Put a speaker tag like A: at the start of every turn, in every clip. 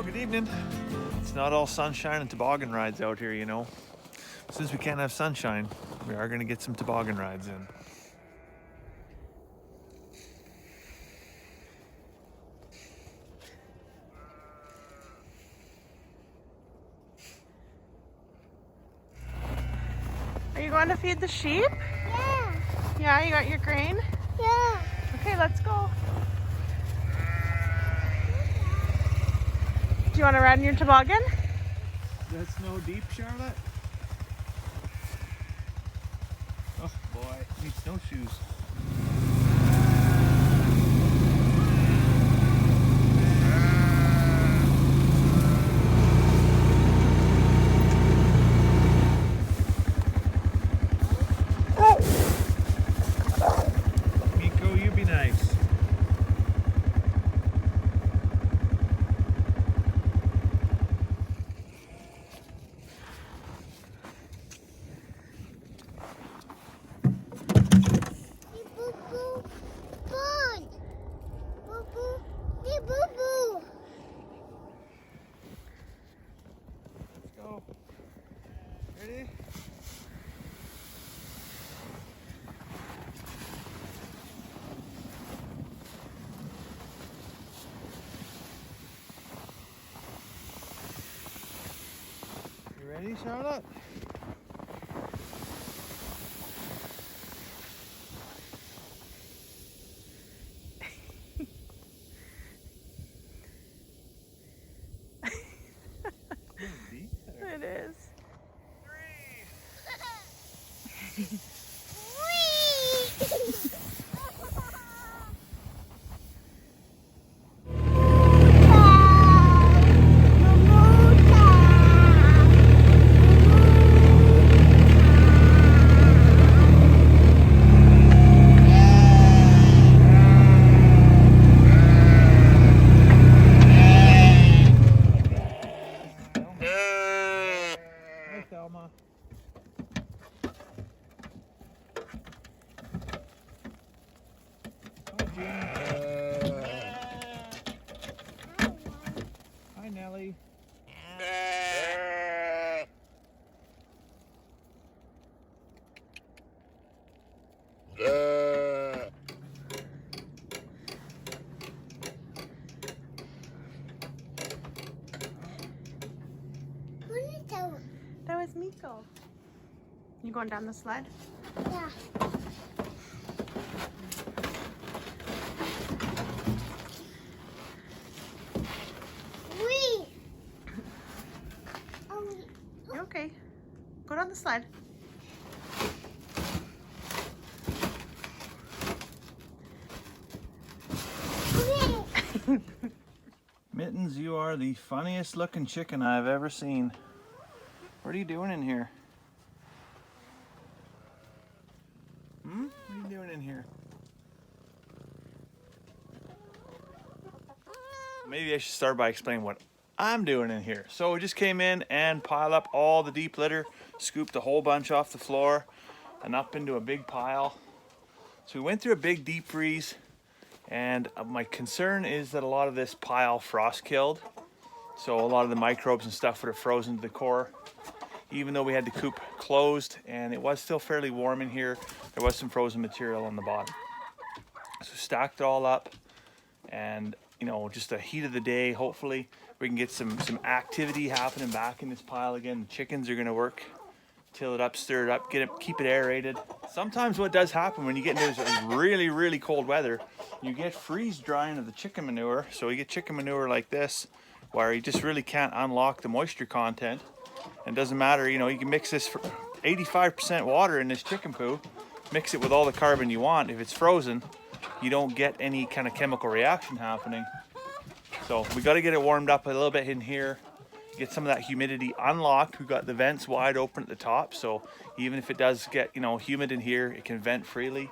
A: Well, good evening. It's not all sunshine and toboggan rides out here, you know. Since we can't have sunshine, we are going to get some toboggan rides in.
B: Are you going to feed the sheep?
C: Yeah.
B: Yeah, you got your grain?
C: Yeah.
B: Okay, let's go. Do you want to ride in your toboggan?
A: Is that snow deep, Charlotte? Oh boy, I need snowshoes. Miko, you be nice.
C: Boo boo. Fun. Boo boo. Boo boo.
A: Let's go. Ready? You ready, Charlotte?
B: It is.
A: Hi, Thelma. Hi, Jean. Hi, Nellie.
B: That was Miko. You going down the sled?
C: Yeah. We.
B: You're okay. Go down the sled.
A: Mittens, you are the funniest looking chicken I've ever seen. What are you doing in here? What are you doing in here? Maybe I should start by explaining what I'm doing in here. So we just came in and piled up all the deep litter, scooped a whole bunch off the floor and up into a big pile. So we went through a big deep freeze, and my concern is that a lot of this pile frost killed. So a lot of the microbes and stuff would have frozen to the core. Even though we had the coop closed and it was still fairly warm in here, there was some frozen material on the bottom. So stacked it all up, and you know, just the heat of the day, hopefully we can get some activity happening back in this pile again. The chickens are gonna work, till it up, stir it up, keep it aerated. Sometimes what does happen when you get into this really cold weather, you get freeze drying of the chicken manure. So you get chicken manure like this, where you just really can't unlock the moisture content. And it doesn't matter, you know, you can mix this for 85% water in this chicken poo, mix it with all the carbon you want. If it's frozen, you don't get any kind of chemical reaction happening. So we got to get it warmed up a little bit in here, get some of that humidity unlocked. We've got the vents wide open at the top, so even if it does get, you know, humid in here, it can vent freely.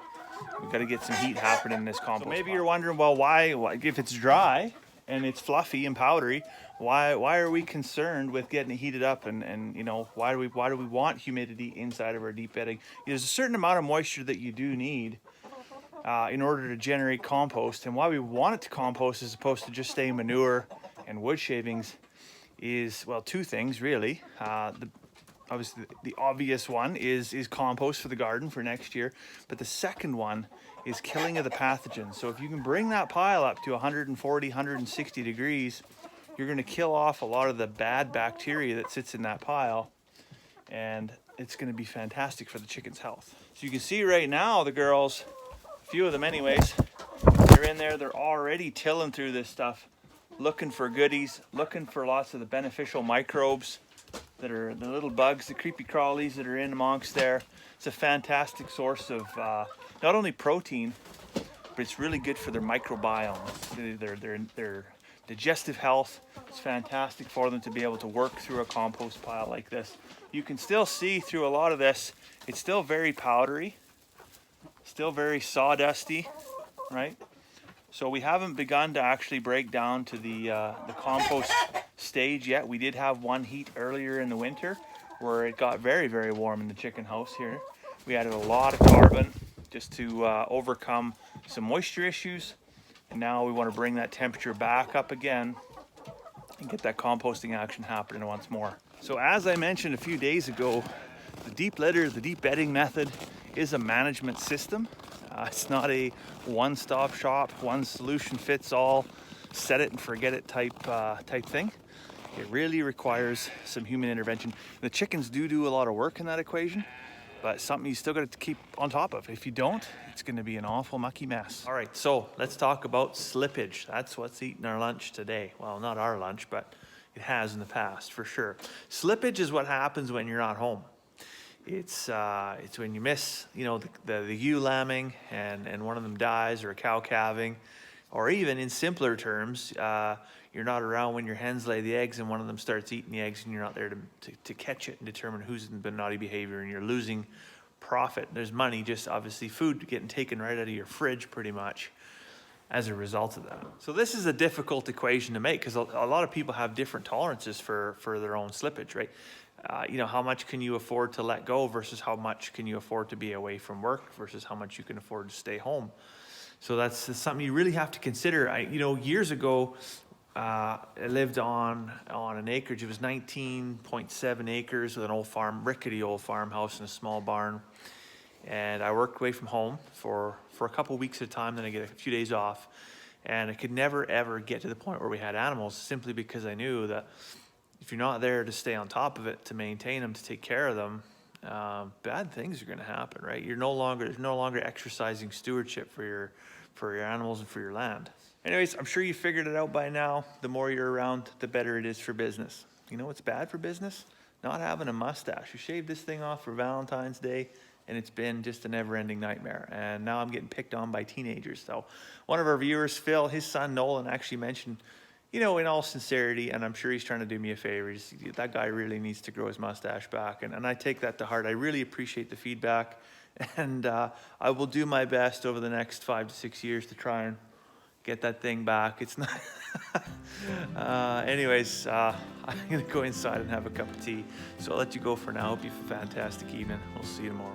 A: We've got to get some heat happening in this compost. So maybe you're wondering, well, why if it's dry and it's fluffy and powdery, why are we concerned with getting it heated up, and you know, why do we want humidity inside of our deep bedding? There's a certain amount of moisture that you do need in order to generate compost, and why we want it to compost as opposed to just stay manure And wood shavings is, well, two things really. Obviously the obvious one is compost for the garden for next year, but the second one is killing of the pathogens. So if you can bring that pile up to 140, 160 degrees, you're going to kill off a lot of the bad bacteria that sits in that pile, and it's going to be fantastic for the chicken's health. So you can see right now the girls, a few of them anyways, they're in there, they're already tilling through this stuff, looking for goodies, looking for lots of the beneficial microbes that are the little bugs, the creepy crawlies that are in amongst there. It's a fantastic source of not only protein, but it's really good for their microbiome, their digestive health. It's fantastic for them to be able to work through a compost pile like this. You can still see through a lot of this, it's still very powdery, still very sawdusty, right? So we haven't begun to actually break down to the compost stage yet. We did have one heat earlier in the winter where it got very, very warm in the chicken house here. We added a lot of carbon just to overcome some moisture issues. And now we want to bring that temperature back up again and get that composting action happening once more. So as I mentioned a few days ago, the deep litter, the deep bedding method is a management system. It's not a one-stop shop, one solution fits all, set it and forget it type thing. It really requires some human intervention. The chickens do a lot of work in that equation, but something you still got to keep on top of. If you don't, it's going to be an awful mucky mess. All right, so let's talk about slippage. That's what's eating our lunch today. Well, not our lunch, but it has in the past for sure. Slippage is what happens when you're not home. It's when you miss, you know, the ewe lambing and one of them dies, or a cow calving, or even in simpler terms, you're not around when your hens lay the eggs and one of them starts eating the eggs and you're not there to catch it and determine who's in the naughty behavior, and you're losing profit. There's money, just obviously food getting taken right out of your fridge pretty much as a result of that. So this is a difficult equation to make because a lot of people have different tolerances for their own slippage, right? You know, how much can you afford to let go versus how much can you afford to be away from work versus how much you can afford to stay home. So that's something you really have to consider. You know, years ago, I lived on an acreage. It was 19.7 acres with an old farm, rickety old farmhouse and a small barn. And I worked away from home for a couple of weeks at a time, then I get a few days off. And I could never, ever get to the point where we had animals, simply because I knew that if you're not there to stay on top of it, to maintain them, to take care of them, bad things are going to happen, right? There's no longer exercising stewardship for your animals and for your land. Anyways, I'm sure you figured it out by now. The more you're around, the better it is for business. You know what's bad for business? Not having a mustache. You shaved this thing off for Valentine's Day, and it's been just a never-ending nightmare. And now I'm getting picked on by teenagers. So one of our viewers, Phil, his son Nolan, actually mentioned, you know, in all sincerity, and I'm sure he's trying to do me a favor, that guy really needs to grow his mustache back. And I take that to heart. I really appreciate the feedback. And I will do my best over the next 5 to 6 years to try and get that thing back. It's not... anyways, I'm going to go inside and have a cup of tea. So I'll let you go for now. Hope you have a fantastic evening. We'll see you tomorrow.